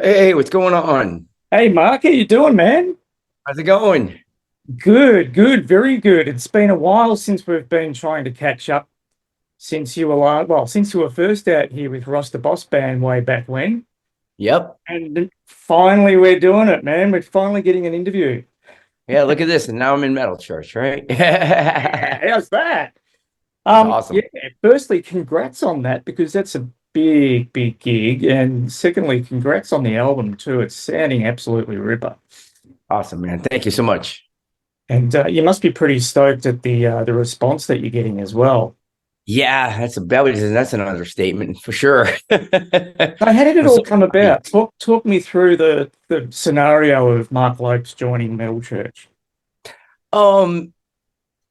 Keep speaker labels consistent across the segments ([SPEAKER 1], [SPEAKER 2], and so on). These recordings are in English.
[SPEAKER 1] Hey, what's going on?
[SPEAKER 2] Hey Mark, how you doing, man?
[SPEAKER 1] How's it going?
[SPEAKER 2] Good, good, very good. It's been a while since we've been trying to catch up since you were since you were first out here with Ross the Boss Band way back when.
[SPEAKER 1] Yep.
[SPEAKER 2] And finally we're doing it, man. We're finally getting an interview.
[SPEAKER 1] Yeah, look at this. And now I'm in metal church, right?
[SPEAKER 2] Yeah,
[SPEAKER 1] That's
[SPEAKER 2] how's that? Yeah,
[SPEAKER 1] awesome.
[SPEAKER 2] firstly, congrats on that because that's a big, big gig. And secondly, congrats on the album too. It's sounding absolutely ripper.
[SPEAKER 1] Awesome, man. Thank you so much.
[SPEAKER 2] And you must be pretty stoked at the response that you're getting as well.
[SPEAKER 1] Yeah, that's an understatement for sure.
[SPEAKER 2] So how did it
[SPEAKER 1] I'm
[SPEAKER 2] all
[SPEAKER 1] so
[SPEAKER 2] come
[SPEAKER 1] happy.
[SPEAKER 2] about? Talk me through the scenario of Marc Lopes joining Metal Church.
[SPEAKER 1] Um,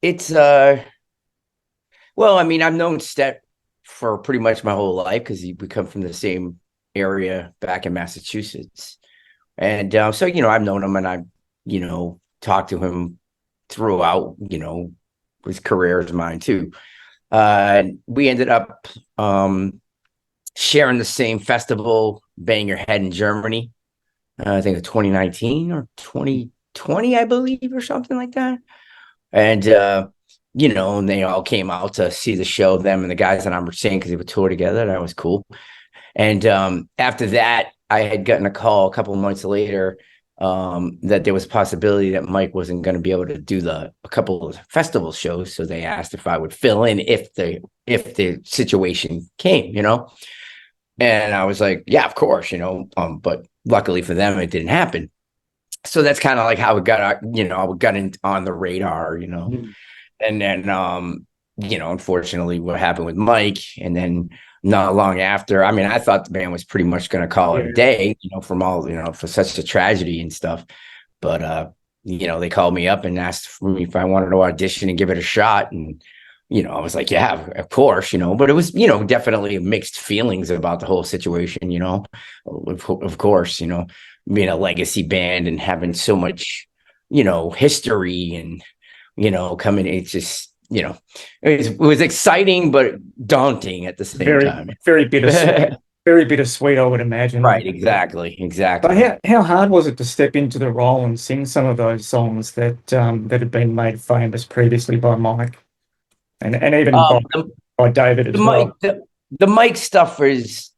[SPEAKER 1] it's well, I mean, I've known Stet for pretty much my whole life because we come from the same area back in Massachusetts. And so, I've known him and talked to him throughout, his career as mine too. We ended up sharing the same festival, Bang Your Head in Germany. I think it's 2019 or 2020, I believe, or something like that. And and they all came out to see the show, them and the guys that I'm seeing because they would tour together. That was cool. And after that, I had gotten a call a couple of months later that there was a possibility that Mike wasn't going to be able to do a couple of festival shows. So they asked if I would fill in if the situation came. And I was like, yeah, of course, but luckily for them, it didn't happen. So that's kind of like how it got, I got on the radar.
[SPEAKER 2] Mm.
[SPEAKER 1] And then, unfortunately, what happened with Mike, and then not long after, I mean, I thought the band was pretty much going to call it a
[SPEAKER 2] Yeah.
[SPEAKER 1] day, from all, for such a tragedy and stuff. But, they called me up and asked for me if I wanted to audition and give it a shot. And, I was like, yeah, of course, but it was, definitely mixed feelings about the whole situation, of course, being a legacy band and having so much, history and, coming, it's just, it was exciting, but daunting at the same
[SPEAKER 2] Very,
[SPEAKER 1] time.
[SPEAKER 2] very bittersweet. Very bittersweet, I would imagine.
[SPEAKER 1] Right. Exactly.
[SPEAKER 2] But
[SPEAKER 1] Exactly.
[SPEAKER 2] how hard was it to step into the role and sing some of those songs that had been made famous previously by Mike and even
[SPEAKER 1] Um, the,
[SPEAKER 2] by David
[SPEAKER 1] the
[SPEAKER 2] as
[SPEAKER 1] mic,
[SPEAKER 2] well?
[SPEAKER 1] the mic stuff is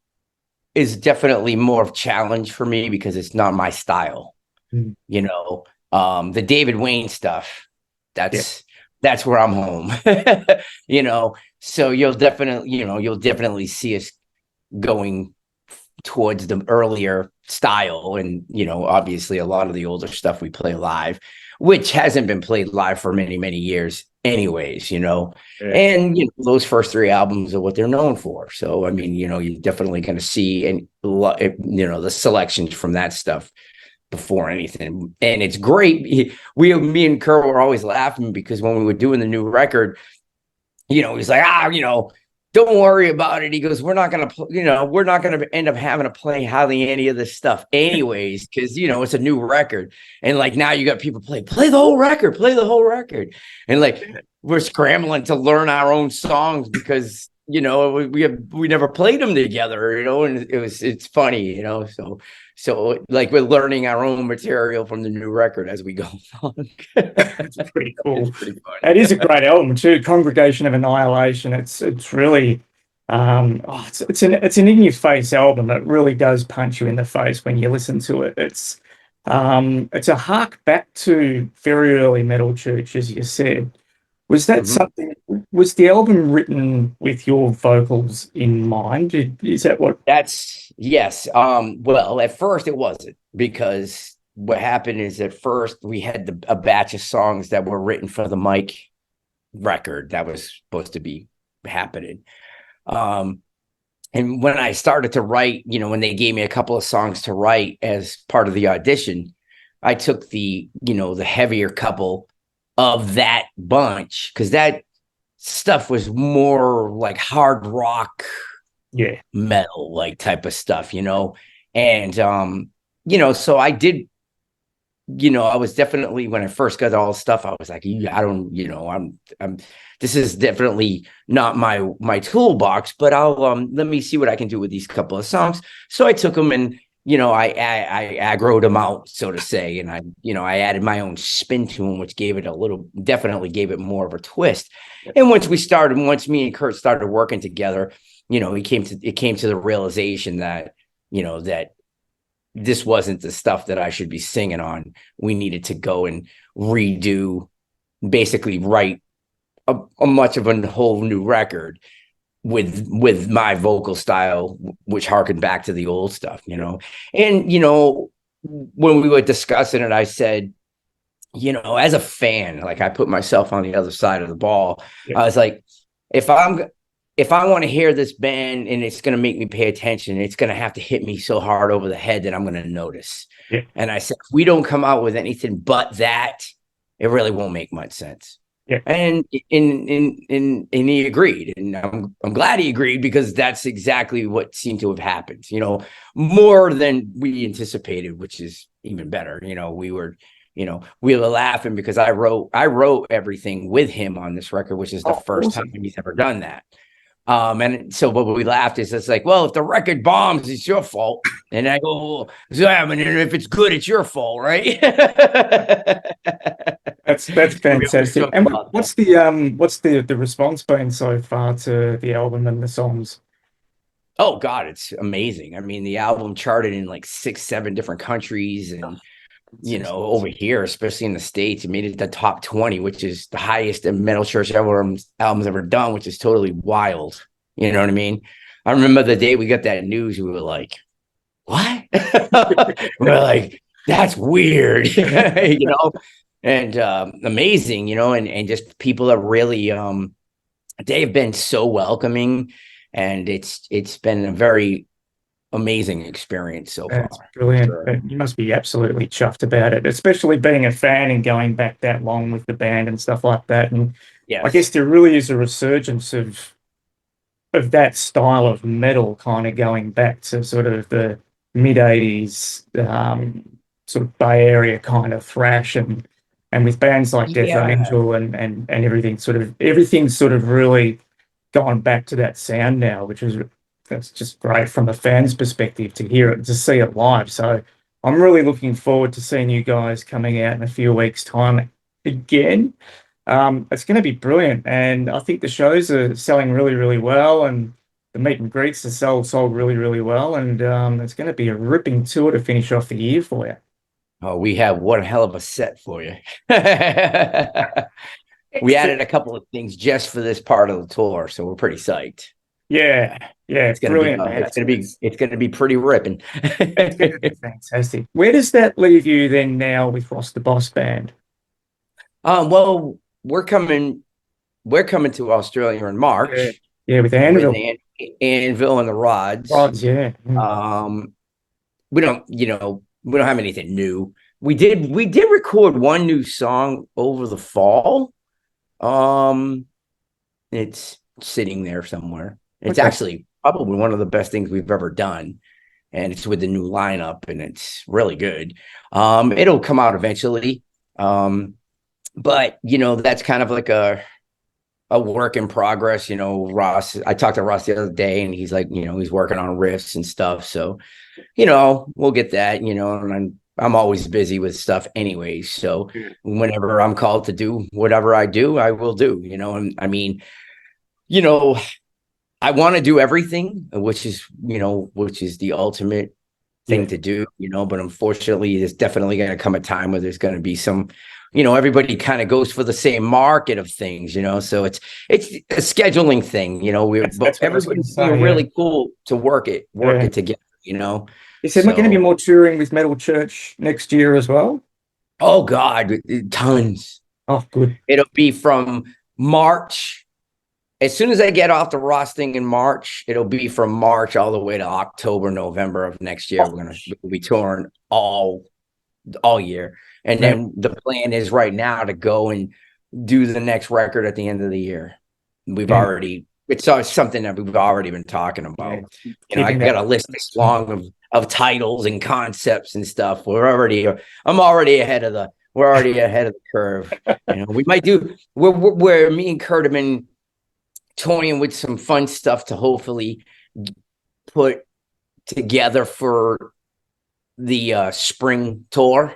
[SPEAKER 1] definitely more of a challenge for me because it's not my style.
[SPEAKER 2] Mm.
[SPEAKER 1] You know, the David Wayne stuff,
[SPEAKER 2] Yeah,
[SPEAKER 1] that's where I'm home. you know, so you'll definitely see us going towards the earlier style, and obviously a lot of the older stuff we play live, which hasn't been played live for many, many years anyways.
[SPEAKER 2] yeah.
[SPEAKER 1] And those first three albums are what they're known for. So I mean, you're definitely going to see and the selections from that stuff before anything. And it's great. Me and Kurt were always laughing because when we were doing the new record, he's like, don't worry about it. He goes, we're not gonna end up having to play hardly any of this stuff anyways, because it's a new record. And like now you got people play the whole record, play the whole record. And like we're scrambling to learn our own songs because we never played them together, and it's funny, so like we're learning our own material from the new record as we go along.
[SPEAKER 2] That's pretty
[SPEAKER 1] It's
[SPEAKER 2] cool.
[SPEAKER 1] pretty
[SPEAKER 2] It
[SPEAKER 1] funny.
[SPEAKER 2] is a great album too. Congregation of Annihilation. It's really it's an in your face album. It really does punch you in the face when you listen to it. It's a hark back to very early metal church, as you said. Was that
[SPEAKER 1] Mhm.
[SPEAKER 2] something? Was the album written with your vocals in mind? Is that what?
[SPEAKER 1] That's yes. Well, at first it wasn't because what happened is at first we had a batch of songs that were written for the Mike record that was supposed to be happening. Um, and when I started to write, when they gave me a couple of songs to write as part of the audition, I took the heavier couple of that bunch because that stuff was more like hard rock
[SPEAKER 2] Yeah,
[SPEAKER 1] metal like type of stuff. And so I did, I was definitely, when I first got all the stuff, I was like, I don't, I'm this is definitely not my toolbox, but I'll let me see what I can do with these couple of songs. So I took them and I aggroed them out, so to say, and I added my own spin to them, which definitely gave it more of a twist. And once me and Kurt started working together, it came to the realization that, that this wasn't the stuff that I should be singing on. We needed to go and basically write a much of a whole new record with my vocal style, which harkened back to the old stuff, And, when we were discussing it, I said, as a fan, like, I put myself on the other side of the ball. I was like, if I want to hear this band and it's going to make me pay attention, it's going to have to hit me so hard over the head that I'm going to notice.
[SPEAKER 2] Yeah.
[SPEAKER 1] And I said, if we don't come out with anything but that, it really won't make much sense.
[SPEAKER 2] Yeah.
[SPEAKER 1] And he agreed, and I'm glad he agreed, because that's exactly what seemed to have happened, more than we anticipated, which is even better. We were laughing because I wrote everything with him on this record, which is the first time he's ever done that. And so what we laughed is, it's like, well, if the record bombs, it's your fault. And I go, yeah, I mean, if it's good, it's your fault, right?
[SPEAKER 2] That's fantastic. And what's the response been so far to the album and the songs?
[SPEAKER 1] Oh God, it's amazing. I mean, the album charted in like 6-7 different countries, and over here, especially in the States, it made it the top 20, which is the highest a Metal Church album's ever done, which is totally wild. You know what I mean? I remember the day we got that news, we were like, what? We're like, that's weird, and amazing, and just people that really, they've been so welcoming, and it's been a very amazing experience so far.
[SPEAKER 2] That's brilliant. Sure. You must be absolutely chuffed about it, especially being a fan and going back that long with the band and stuff like that. And yes, I guess there really is a resurgence of that style of metal, kind of going back to sort of the mid-80s, sort of Bay Area kind of thrash, and with bands like Death Angel and everything's sort of really gone back to that sound now, that's just great from a fan's perspective to hear it, to see it live. So I'm really looking forward to seeing you guys coming out in a few weeks' time again. It's going to be brilliant, and I think the shows are selling really, really well, and the meet and greets are sold really, really well, and it's going to be a ripping tour to finish off the year for you.
[SPEAKER 1] Oh, we have one hell of a set for you. We added a couple of things just for this part of the tour, so we're pretty psyched.
[SPEAKER 2] Yeah, it's brilliant.
[SPEAKER 1] It's gonna be pretty ripping.
[SPEAKER 2] Fantastic. Where does that leave you then now with Ross the Boss Band?
[SPEAKER 1] Well, we're coming to Australia in March.
[SPEAKER 2] Yeah, with Anvil.
[SPEAKER 1] Anvil and the Rods.
[SPEAKER 2] Yeah.
[SPEAKER 1] We don't have anything new. We did record one new song over the fall. It's sitting there somewhere. It's actually probably one of the best things we've ever done, and it's with the new lineup, and it's really good. It'll come out eventually, but that's kind of like a work in progress. Ross, I talked to Ross the other day, and he's like, he's working on riffs and stuff, so we'll get that, and I'm always busy with stuff anyway, so whenever I'm called to do whatever I do, I will do. And I mean, I want to do everything, which is the ultimate thing to do, but unfortunately, there's definitely going to come a time where there's going to be some, everybody kind of goes for the same market of things, so it's a scheduling thing, everybody's really cool to work it together,
[SPEAKER 2] Is there going to be more touring with Metal Church next year as well?
[SPEAKER 1] Oh God, tons.
[SPEAKER 2] Oh, good.
[SPEAKER 1] It'll be from March. As soon as I get off the Ross thing in March, it'll be from March all the way to October, November of next year. We'll be touring all year. And then the plan is right now to go and do the next record at the end of the year. It's something that we've already been talking about. I got a list this long of titles and concepts and stuff. We're already ahead of the curve. We might do where me and Kurt have been toying with some fun stuff to hopefully put together for spring tour,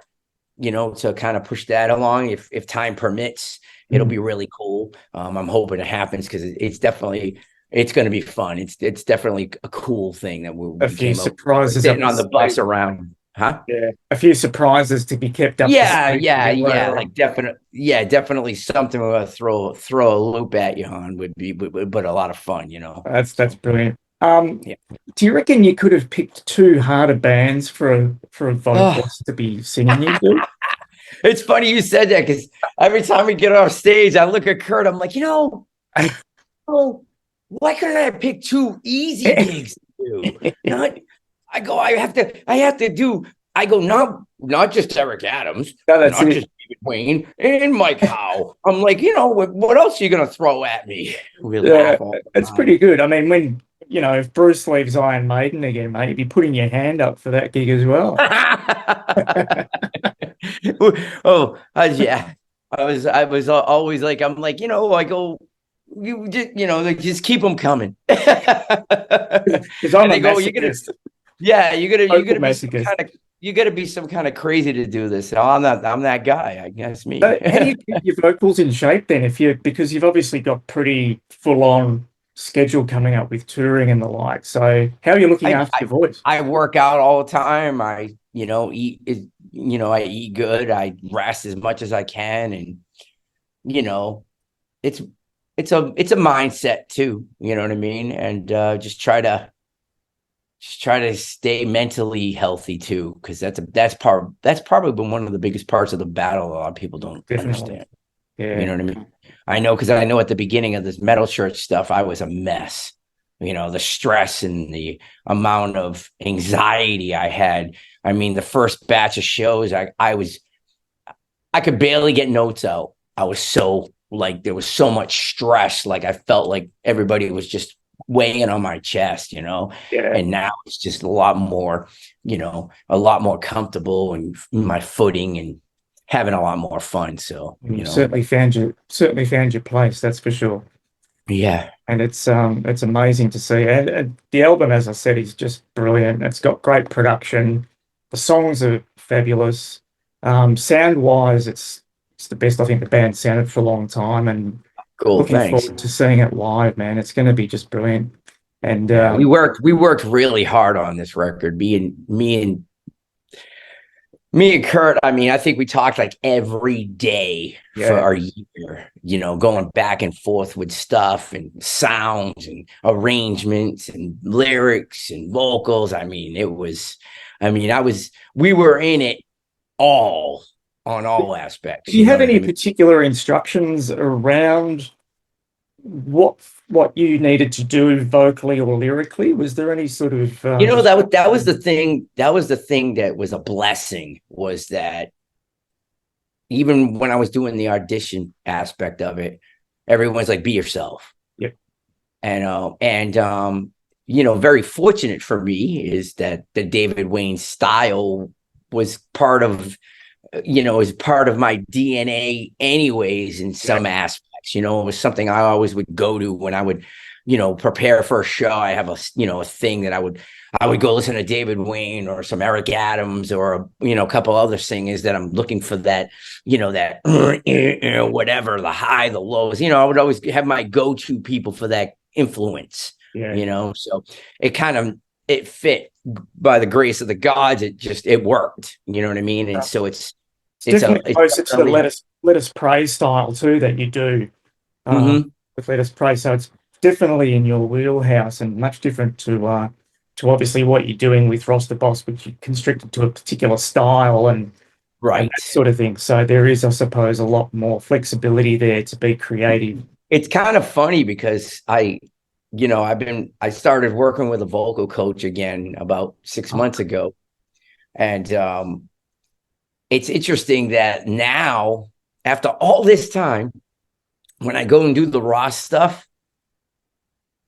[SPEAKER 1] to kind of push that along if time permits. It'll be really cool. I'm hoping it happens because it's going to be fun. It's definitely a cool thing that we
[SPEAKER 2] A few
[SPEAKER 1] came up
[SPEAKER 2] surprises
[SPEAKER 1] sitting
[SPEAKER 2] up
[SPEAKER 1] on the bus around, huh?
[SPEAKER 2] Yeah, a few surprises to be kept up.
[SPEAKER 1] Yeah, like definitely something we're gonna throw a loop at you on would be, but a lot of fun,
[SPEAKER 2] That's brilliant.
[SPEAKER 1] Yeah.
[SPEAKER 2] Do you reckon you could have picked two harder bands for a vocalist to be singing into?
[SPEAKER 1] It's funny you said that because every time we get off stage, I look at Kurt. I'm like, oh, why couldn't I pick two easy gigs to do? I have to do. I go, not just Eric Adams, not just David Wayne and Mike Howe. I'm like, what else are you gonna throw at me?
[SPEAKER 2] It's pretty good. I mean, when if Bruce leaves Iron Maiden again, mate, you'd be putting your hand up for that gig as well.
[SPEAKER 1] Yeah. I was always like, I'm like, I go, you just keep them coming.
[SPEAKER 2] Because I'm a masochist.
[SPEAKER 1] You gotta be some kind of crazy to do this. So I'm that guy, I guess. Me.
[SPEAKER 2] How do you keep your vocals in shape then? Because you've obviously got pretty full on schedule coming up with touring and the like. So how are you looking after your voice?
[SPEAKER 1] I work out all the time. I eat. I eat good. I rest as much as I can, and it's a mindset too. You know what I mean? And just try to stay mentally healthy too, because that's probably been one of the biggest parts of the battle. A lot of people don't understand.
[SPEAKER 2] Yeah.
[SPEAKER 1] You know what I mean? I know, because I know at the beginning of this metal church stuff, I was a mess. The stress and the amount of anxiety I had. I mean, the first batch of shows, I could barely get notes out. I was so there was so much stress. Like I felt like everybody was just weighing on my chest,
[SPEAKER 2] Yeah.
[SPEAKER 1] And now it's just a lot more comfortable and my footing and having a lot more fun. So
[SPEAKER 2] certainly found your place, that's for sure.
[SPEAKER 1] Yeah.
[SPEAKER 2] And it's amazing to see. And the album, as I said, is just brilliant. It's got great production. The songs are fabulous. Sound wise, it's the best I think the band sounded for a long time. And
[SPEAKER 1] cool.
[SPEAKER 2] Looking
[SPEAKER 1] Thanks.
[SPEAKER 2] forward to seeing it live, man. It's going to be just brilliant. And
[SPEAKER 1] we worked really hard on this record. Me and Kurt. I mean, I think we talked like every day for a year. Going back and forth with stuff and sounds and arrangements and lyrics and vocals. I mean, we were in it all. On all aspects.
[SPEAKER 2] Do you have any particular instructions around what you needed to do vocally or lyrically? Was there any sort of
[SPEAKER 1] that was the thing. That was the thing that was a blessing, was that even when I was doing the audition aspect of it, everyone's like, be yourself.
[SPEAKER 2] Yep.
[SPEAKER 1] And very fortunate for me is that the David Wayne style was part of my DNA anyways, in some aspects. It was something I always would go to when I would, prepare for a show. I have a thing that I would go listen to David Wayne or some Eric Adams or, a couple other singers that I'm looking for that, that whatever, the high, the lows, I would always have my go-to people for that influence, so it fit by the grace of the gods. It worked, you know what I mean? And so it's
[SPEAKER 2] definitely closer to the let us pray style too that you do with Let Us Pray. So it's definitely in your wheelhouse and much different to obviously what you're doing with Roster Boss, which you constricted to a particular style and that sort of thing. So there is, I suppose, a lot more flexibility there to be creative.
[SPEAKER 1] It's kind of funny because I started working with a vocal coach again about 6 months ago, and it's interesting that now, after all this time, when I go and do the raw stuff,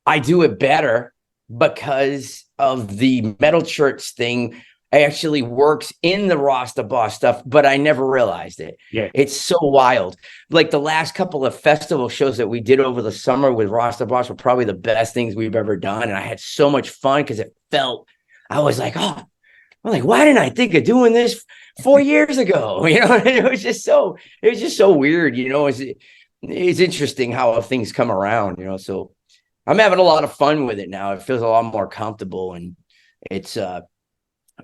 [SPEAKER 1] I do it better because of the metal church thing. It actually works in the Rasta Boss stuff, but I never realized it.
[SPEAKER 2] Yeah.
[SPEAKER 1] It's so wild. Like the last couple of festival shows that we did over the summer with Rasta Boss were probably the best things we've ever done. And I had so much fun because I was like, oh, I'm like, why didn't I think of doing this 4 years ago? You know, it was just so weird. You know, it's interesting how things come around. You know, so I'm having a lot of fun with it now. It feels a lot more comfortable, and it's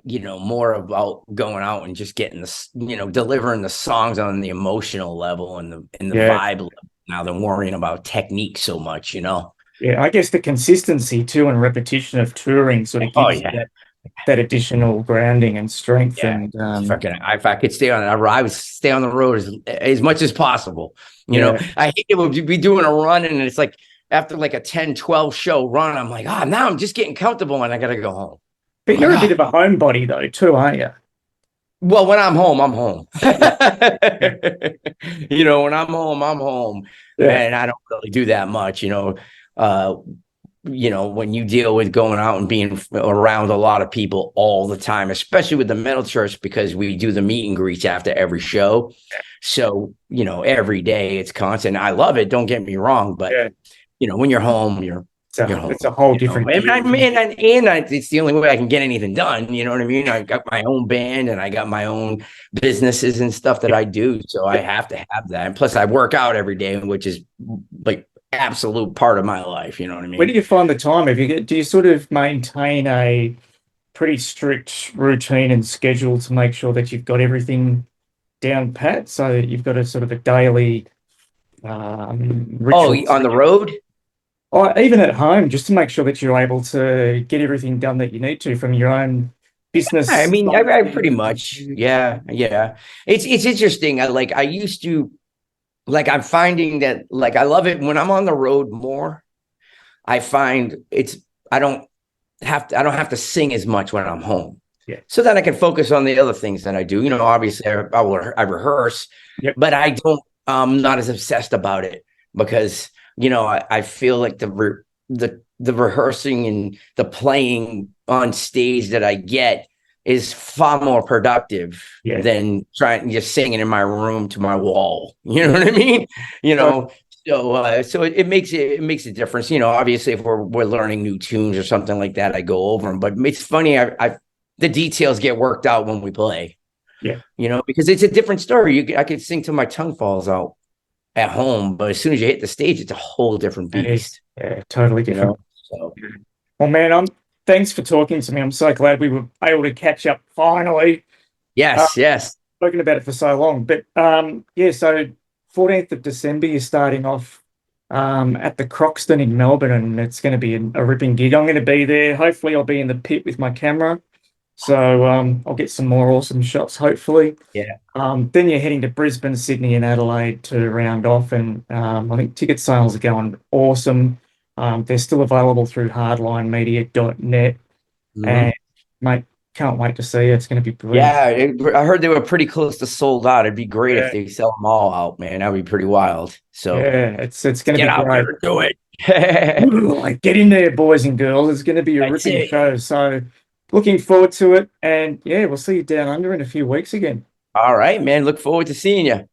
[SPEAKER 1] you know, more about going out and just getting this, you know, delivering the songs on the emotional level and the vibe level now than worrying about technique so much, you know.
[SPEAKER 2] Yeah, I guess the consistency too and repetition of touring sort of gives you that additional grounding and strength.
[SPEAKER 1] Yeah,
[SPEAKER 2] And
[SPEAKER 1] if I could stay on it, I would stay on the road as much as possible. You know, I hate it would be doing a run and it's like after like a 10, 12 show run, I'm like, now I'm just getting comfortable and I got to go home.
[SPEAKER 2] But you're a bit of a homebody though, too, aren't you?
[SPEAKER 1] Well, when I'm home, I'm home. You know, when I'm home, and I don't really do that much. You know, when you deal with going out and being around a lot of people all the time, especially with the metal church, because we do the meet and greets after every show. So, you know, every day it's constant. I love it. Don't get me wrong, but you know, when you're home,
[SPEAKER 2] it's a whole different.
[SPEAKER 1] It's the only way I can get anything done. You know what I mean? I got my own band and I got my own businesses and stuff that I do. So I have to have that. And plus I work out every day, which is like absolute part of my life. You know what I mean?
[SPEAKER 2] Where do you find the time? Do you sort of maintain a pretty strict routine and schedule to make sure that you've got everything down pat? So you've got a sort of a daily ritual
[SPEAKER 1] on the road?
[SPEAKER 2] Or even at home, just to make sure that you're able to get everything done that you need to from your own business.
[SPEAKER 1] I mean, I pretty much, yeah. It's interesting. I used to, I'm finding that, I love it when I'm on the road more. I find I don't have to sing as much when I'm home.
[SPEAKER 2] Yeah.
[SPEAKER 1] So that I can focus on the other things that I do. You know, obviously I rehearse, but I'm not as obsessed about it because, you know, I feel like the rehearsing and the playing on stage that I get is far more productive than trying just singing in my room to my wall. You know what I mean? You know, so it makes a difference. You know, obviously if we're learning new tunes or something like that, I go over them. But it's funny, the details get worked out when we play.
[SPEAKER 2] Yeah,
[SPEAKER 1] you know, because it's a different story. I could sing till my tongue falls out at home, but as soon as you hit the stage, it's a whole different beast.
[SPEAKER 2] Yeah, totally different.
[SPEAKER 1] You know? So.
[SPEAKER 2] Well, man, thanks for talking to me. I'm so glad we were able to catch up finally.
[SPEAKER 1] Yes.
[SPEAKER 2] Spoken about it for so long, but so 14th of December, you're starting off at the Croxton in Melbourne, and it's going to be a ripping gig. I'm going to be there. Hopefully, I'll be in the pit with my camera. So I'll get some more awesome shots, hopefully.
[SPEAKER 1] Yeah.
[SPEAKER 2] Then you're heading to Brisbane, Sydney, and Adelaide to round off. And I think ticket sales are going awesome. They're still available through hardlinemedia.net. And, mate, can't wait to see it. It's going to be brilliant.
[SPEAKER 1] Yeah, I heard they were pretty close to sold out. It'd be great if they sell them all out, man. That'd be pretty wild. So
[SPEAKER 2] yeah, it's going to be
[SPEAKER 1] out
[SPEAKER 2] great.
[SPEAKER 1] There, do it.
[SPEAKER 2] Get in there, boys and girls. It's going to be a ripping show. So looking forward to it. And yeah, we'll see you down under in a few weeks again.
[SPEAKER 1] All right, man. Look forward to seeing you.